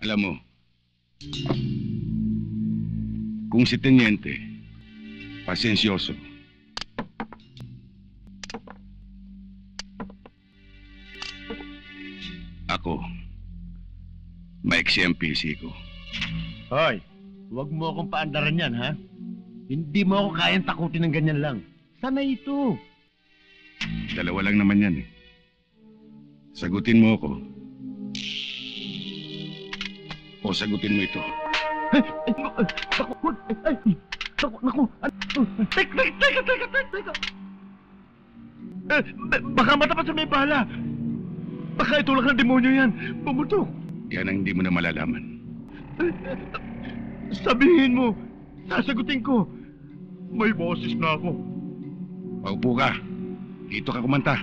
Alam mo, kung si Teniente, pasensyoso, ako, maiksi ang PC ko. Hoy, huwag mo akong paandaran yan, ha? Hindi mo ako kayang takutin ng ganyan lang. Sanay ito. Dalawa lang naman yan eh. Sagutin mo ako. O sagutin mo ito. Naku. Teka. Baka matapat sa may bala. Baka itulak ng demonyo yan. Pumutok. Yan ang hindi mo na malalaman. Sabihin mo. Sasagutin ko. May boses na ako. Paupo ka. Dito ka kumanta.